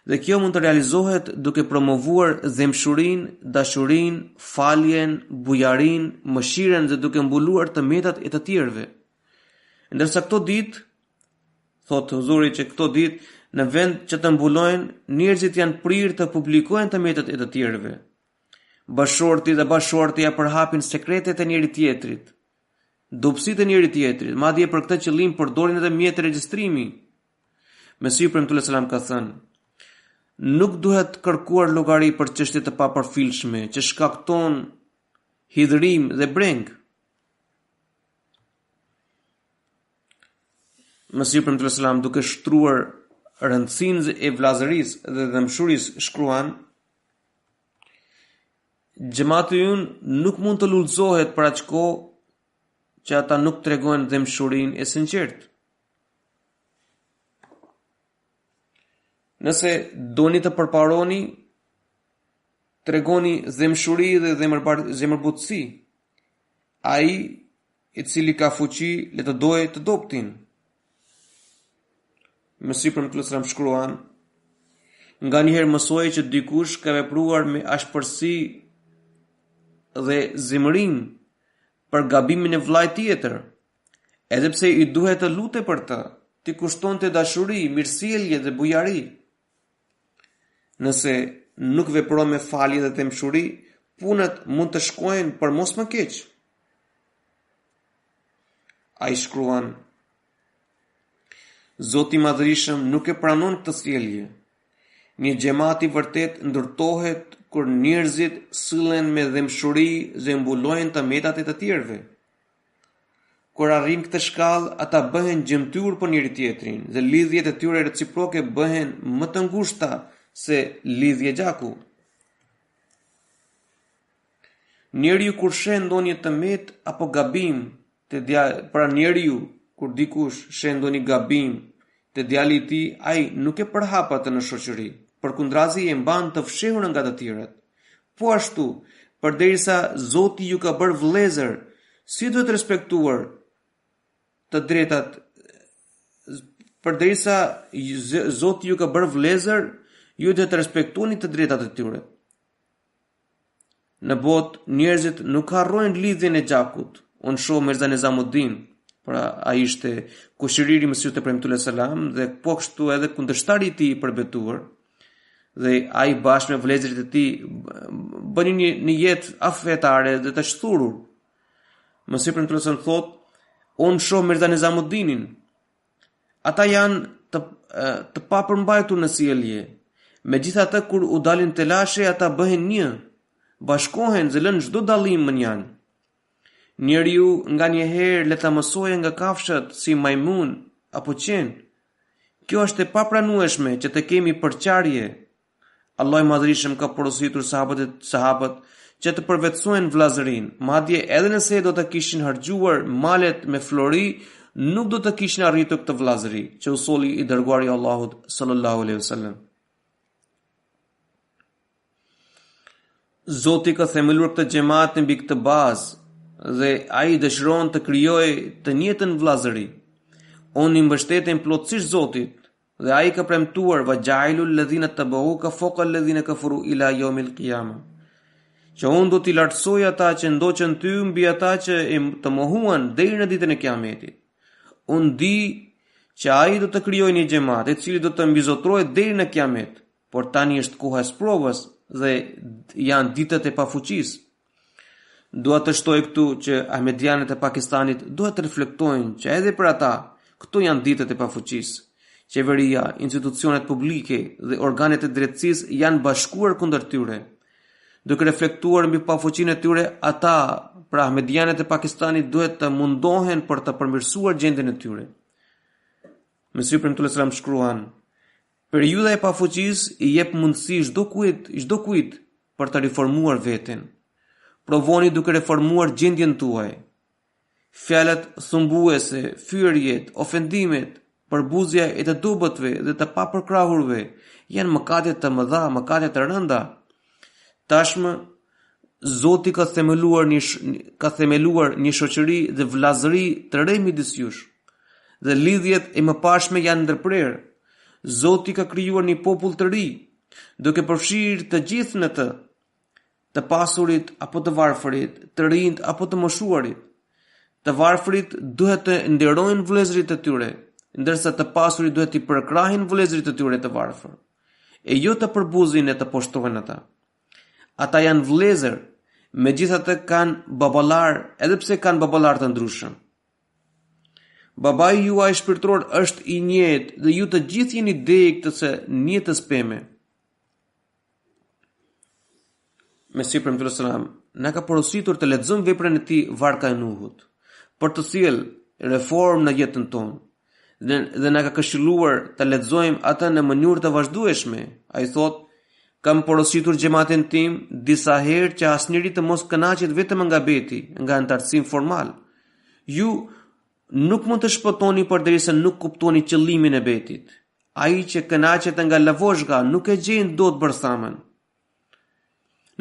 Dhe kjo mund të realizohet duke promovuar zemshurinë, dashurinë, faljen, bujarinë, mëshiren dhe duke mbuluar të metat e të tjerëve. Ndërsa këto ditë, thotë Huzuri që këto ditë, në vend që të mbulojnë, njerëzit janë prirë të publikojnë të metat e të tjerëve. Bashorti dhe bashortja përhapin sekretet e njëri tjetrit, dobësitë e njëri tjetrit, madje për këtë qëllim përdorin edhe mjet të regjistrimi. Mesiu premtues selam ka thënë: nuk duhet kërkuar llogari për çështje të papërfillshme që shkakton hidhrim dhe breng. Mesiu premtues selam duke shtruar rëndësinë e vllazërisë dhe dëmshurisë shkruan: Xhamati ynë nuk mund të lullzohet për aq kohë që ata nuk tregojnë dëmshurinë e sinqertë. Nëse doni të përparoni, tregoni dëmshuri dhe zemërbutësi. Ai i cili ka fuqi le të dojë të dobtin. Mesiu premtues selam shkruan: nganjëherë mësoj që dikush ka vepruar me ashpërsi dhe zemërim për gabimin e vllajt tjetër, edhe pse i duhet të lutej për të, t'i kushtonte dashuri, mirësjellje dhe bujari. Nëse nuk vepron me falje dhe dëmshuri, punët mund të shkojnë për mos më keq. Ai shkruan: Zoti i Madhërisëm nuk e pranon këtë sjellje. Një xhamat i vërtet ndërtohet kur njerëzit sillen me dëmshuri dhe mbulojnë të metat e të tjerëve. Kur arrin këtë shkallë, ata bëhen gjymtyr për njëri tjetrin dhe lidhjet e tyre reciproke bëhen më të ngushta se lidhje gjaku. Njeriu kur sheh ndonjë tëmet apo gabim pra njeriu kur dikush sheh ndonjë gabim te djali i tij, ai nuk e përhap atë në shoqëri, përkundrazi e mban të fshehur nga të tjerët. Po ashtu, përderisa Zoti ju ka bërë vëllezër, si duhet respektuar të drejtat? Përderisa Zoti ju ka bërë vëllezër, ju duhet të respektoni të drejtat e tyre. Në botë, njerëzit nuk harrojnë lidhjen e gjakut. Unë shoh Mirza Nizamuddin, pra ai ishte kushëriri i Mesiut e premtues selam dhe po kështu edhe kundërshtari i tij i përbetuar. Dhe ai bashkë me vëllezërit e tij bënin një jetë afetare dhe të shturur. Mesiu i premtues selam thotë: unë shoh Mirza Nizamuddinin. Ata janë të papërmbajtur në sjellje. Megjithatë kur u dalin telashe, ata bëhen një, bashkohen dhe lënë çdo dallim më njanë. Njeriu nganjëherë le ta mësojë nga kafshët si majmun apo qen. Kjo është e papranueshme që të kemi përqarje. Allah i Madhërisëm ka porositur sahabët që të përvetësojnë vllazërinë, madje edhe nëse do të kishin harxhuar malet me flori, nuk do të kishin arritur këtë vllazëri që u solli i dërguari i Allahut sallallahu alaihi wasallam. Zoti ka themeluar këtë xhamat mbi këtë bazë dhe ai dëshiron të krijojë të njëjtën vllazëri. Unë i mbështetem plotësisht Zotit dhe ai ka premtuar: "Vaj'alul ladhina tabauka fawqa alladhina kafaru ila yawmil qiyamah." Që unë do t'i lartësoj ata që ndoqën ty mbi ata që të mohuan deri në ditën e Kiametit. Unë di që ai do të krijojë një xhamat i cili do të mbizotrohet deri në Kiamet, por tani është koha e provës dhe janë ditët e pafuqisë. Dua të shtoj këtu që ahmedianët e Pakistanit duhet të reflektojnë që edhe për ata, këto janë ditët e pafuqisë. Qeveria, institucionet publike dhe organet e drejtësisë janë bashkuar kundër tyre. Duke reflektuar mbi pafuqinë e tyre, ata, pra ahmedianët e Pakistanit, duhet të mundohen për të përmirësuar gjendjen e tyre. Mesiu premtues sallallahu alajhi wasallam shkruan: periudha e pafuqisë i jep mundësi çdo kujt për të riformuar veten. Provoni duke reformuar gjendjen tuaj. Fjalat thumbuese, fyerjet, ofendimet, përbuzja e të dobëtve dhe të papërkrahurve janë mëkate të mëdha, mëkate të rënda. Tashmë Zoti ka themeluar një shoqëri dhe vllazëri të re midis jush, dhe lidhjet e mëparshme janë ndërprerë. Zoti ka krijuar një popull të ri, duke përfshirë të gjithë në të pasurit apo të varfërit, të rinjt apo të moshuarit. Të varfërit duhet të nderojnë vëllezërit e tyre, ndërsa të pasurit duhet të përkrahin vëllezërit e tyre të varfër, e jo të përbuzin e të poshtrohen ata. Ata janë vëllezër, megjithatë kanë baballar, edhe pse kanë baballar të ndryshëm. Babai juaj shpirtëror është i njëjtë dhe ju të gjithë jeni degë të njëjtës peme. Mesiu premtues sallam na ka porositur të lexojmë veprën e tij Varka e Nuhut, për të sjellë reformë në jetën tonë, dhe na ka këshilluar të lexojmë atë në mënyrë të vazhdueshme. Ai thotë: kam porositur xhamatin tim disa herë që asnjëri të mos kënaqet vetëm nga beti, nga antarësim formal. Ju nuk mund të shpëtoni përderisa nuk kuptoni qëllimin e betit. Ai që kënaqet nga lavozhga nuk e gjen dot bërthamën.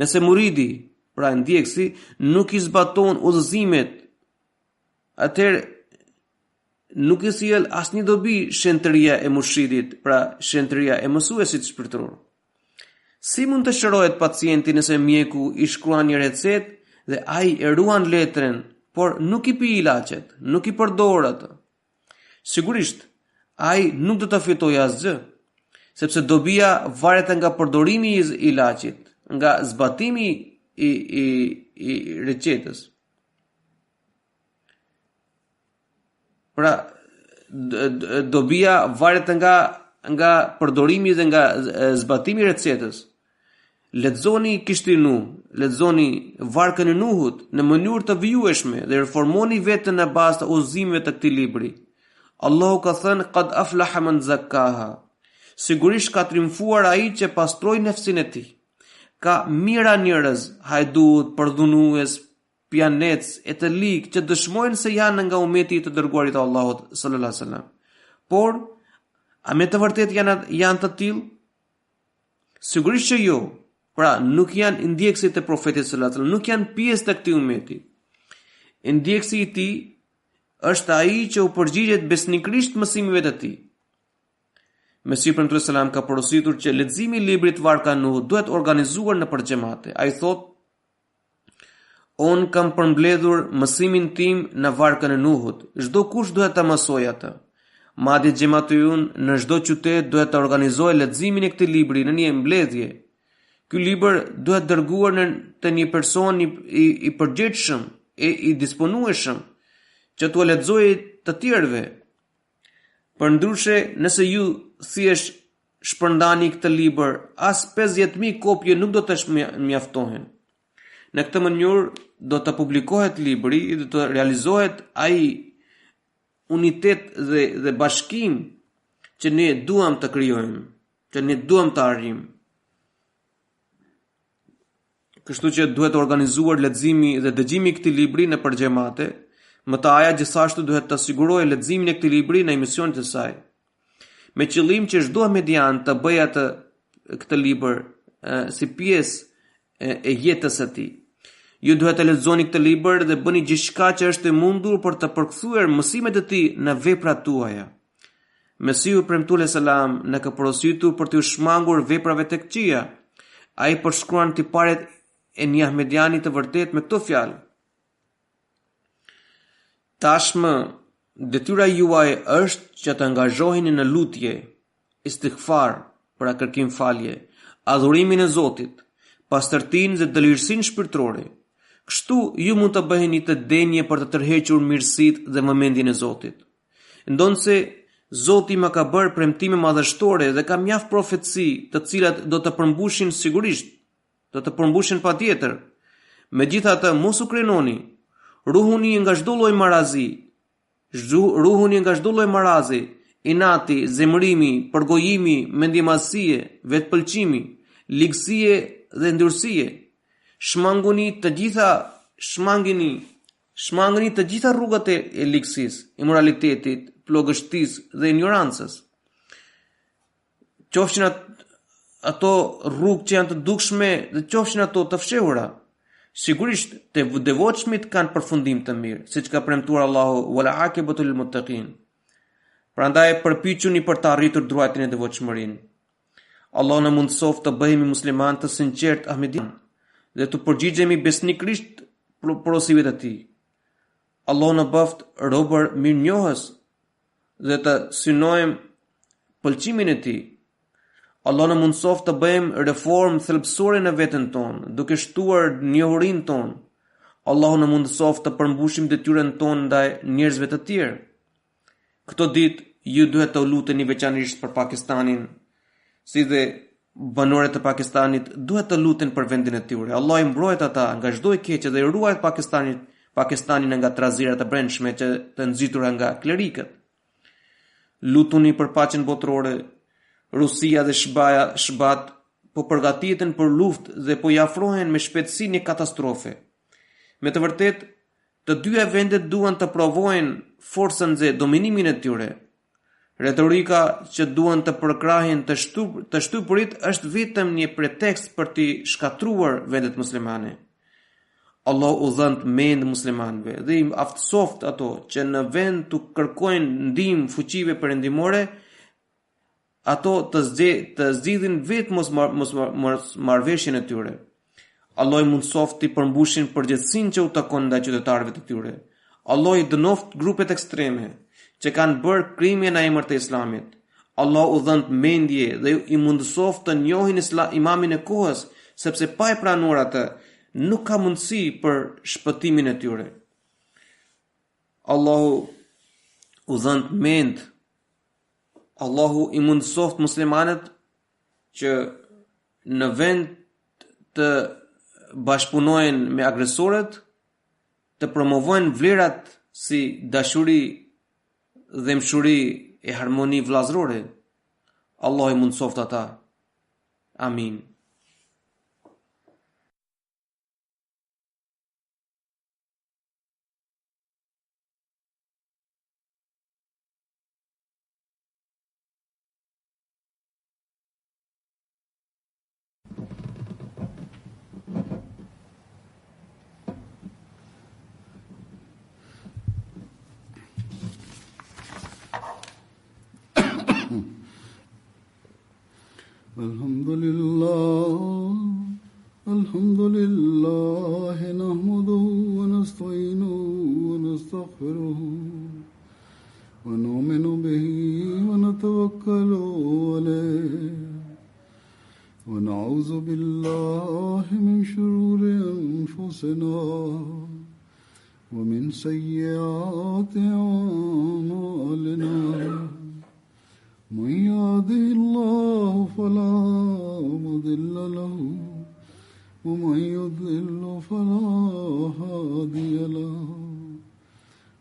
Nëse muridi, pra ndjekësi, nuk i zbaton udhëzimet, atëherë nuk i sjell asnjë dobi shenjtëria e murshidit, pra shenjtëria e mësuesit shpirtëror. Si mund të shërohet pacienti nëse mjeku i shkruan një recetë dhe ai e ruan letrën, por nuk i pi ilaçet, nuk i përdor atë? Sigurisht, ai nuk do të fitojë asgjë, sepse dobia varet nga përdorimi i ilaçit, nga zbatimi i recetës. Pra, dobia varet nga përdorimi dhe nga zbatimi i recetës. Lexoni Kishtin e Nuh, lexoni Varkën e Nuhut në mënyrë të vijueshme dhe reformoni veten në bazë të udhëzimeve të këtij libri. Allahu ka thënë: "Qad aflaha man zakkaha." Sigurisht ka triumfuar ai që pastroi nefsin e tij. Ka mira njerëz, hajdut, përdhunues, pjanec e të ligë që dëshmojnë se janë nga umeti i të dërguarit të Allahut sallallahu alaihi wasallam. Por a me të vërtetë janë të tillë? Sigurisht që jo. Pra, nuk janë ndjekësit e profetit sallallahu alaihi wasallam, nuk janë pjesë të këtij umeti. Ndjekësi i tij është ai që u përgjigjet besnikërisht mësimeve të tij. Mesiu premtues sallam ka porositur që leximi i librit Varka e Nuhut duhet organizuar në xhamate. Ai thotë: "On kam përmbledhur mësimin tim në Varkën e Nuhut. Çdo kush duhet ta mësojë atë. Madje xhamati ynë në çdo qytet duhet të organizojë leximin e këtij libri në një mbledhje. Ky libër duhet dërguar te një person i përgjegjshëm e i disponueshëm që t'u lexojë të tjerëve. Përndryshe, nëse ju thjesht shpërndani këtë libër, as 50.000 kopje nuk do të mjaftohen. Në këtë mënyrë do të publikohet libri dhe të realizohet ai unitet dhe bashkim që ne duam të krijojmë, që ne duam të arrijmë. Kështu që duhet organizuar leximi dhe dëgjimi i këtij libri në xhamate. Mëtaja gjithashtu duhet të sigurojë leximin e këtij libri në emisionet e saj, me qëllim që çdo median të bëjë këtë libër si pjesë e jetës së tij. Ju duhet të lexoni këtë libër dhe bëni gjithçka që është e mundur për të përkthyer mësimet e tij në veprat tuaja. Mesiu premtues selam në ka porositur për të shmangur veprave të këqija. Ai përshkruan tiparet e një ahmediani të vërtet me këto fjalë: "Tashmë, detyra juaj është që të angazhoheni në lutje, istighfar, pra kërkim falje, adhurimin e Zotit, pastërtinë dhe dëlirësinë shpirtërore. Kështu ju mund të bëheni të denje për të tërhequr mirësitë dhe vëmendjen e Zotit. Ndonse Zoti më ka bërë premtime madhështore dhe ka mjaft profetësi, të cilat do të përmbushin sigurisht. do të përmbushen patjetër. Megjithatë, mos u krenoni. Ruhuni nga çdo lloj marazi. Ruhuni nga çdo lloj marazi, inati, zemërimi, përgojimi, mendjemallësie, vetpëlqimi, ligësie dhe ndyrësie. Shmangni të gjitha rrugët e ligësisë, imoralitetit, plogështisë dhe ignorancës. Qofshin ato rrugë që janë të dukshme dhe qofshin ato të fshehura. Sigurisht, të devotshmit kanë përfundim të mirë, siç ka premtuar Allahu wal aqibatu lil muttaqin. Prandaj përpiquni për të arritur druajtjen e devotshmërinë. Allah na mundësoft të bëhemi musliman të sinqert ahmedian dhe të përgjigjemi besnikërisht porosive të tij. Allah na bëft robër mirënjohës dhe të synojmë pëlqimin e tij. Allah na mundësoft të bëjmë reformë thelbësore në veten tonë, duke shtuar njohurinë tonë. Allah na mundësoft të përmbushim detyrën tonë ndaj njerëzve të tjerë. Këto ditë ju duhet të luteni veçanërisht për Pakistanin, si dhe banorët e Pakistanit duhet të luten për vendin e tyre. Allah i mbrojt ata nga çdo e keqe dhe i ruajt Pakistanin nga trazirat e brendshme që të nxitura nga klerikët. Lutuni për paqen botërore. Rusia dhe Shbat po përgatiten për luftë dhe po i afrohen me shpejtësi një katastrofe. Me të vërtetë, të dyja vendet duan të provojnë forcën dhe dominimin e tyre. Retorika që duan të përkrahin të shtypurit është vetëm një pretekst për të shkatruar vendet muslimane. Allah u dhënë mend muslimanëve dhe i aftësoft ato që në vend të kërkojnë ndihmë fuqive perëndimore, ato të zgjidhin vetë marrëveshjen e tyre. Allah i mundsoft të përmbushin përgjegjësinë që u takon ndaj qytetarëve të tyre. Allah i dënoft grupet ekstreme që kanë bërë krime në emër të Islamit. Allah u dhënë mendje dhe i mundsoft të njohin imamin e kohës, sepse pa e pranuar atë, nuk ka mundësi për shpëtimin e tyre. Allahu u dhënë mend. Allahu i mundësoft muslimanët që në vend të bashkëpunojnë me agresorët, të promovojnë vlerat si dashuri, dhemshuri e harmoni vllazërore. Allah i mundësoft ata. Amin. الحمد لله نحمده ونستعينه ونستغفره ونؤمن به ونتوكل عليه ونعوذ بالله من شرور أنفسنا ومن سيئات أعمالنا من يهده الله فلا مضل له ومن يضلل فلا هادي له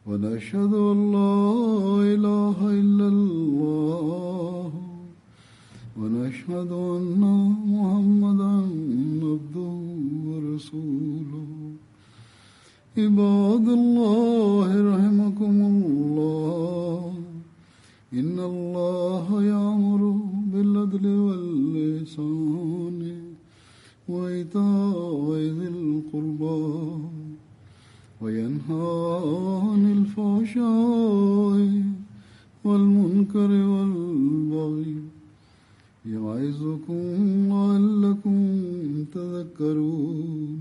ونشهد أن لا إله إلا الله ونشهد أن محمدا عبده ورسوله عباد الله رحمكم الله إن الله يأمر بالعدل والإحسان وإيتاء ذي القربى وينهى عن الفحشاء والمنكر والبغي يعظكم لعلكم تذكرون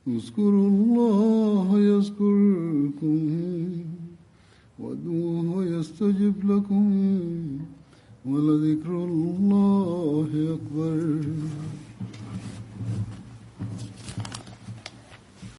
اذكروا الله يذكركم وادعوه يستجب لكم ولذكر الله أكبر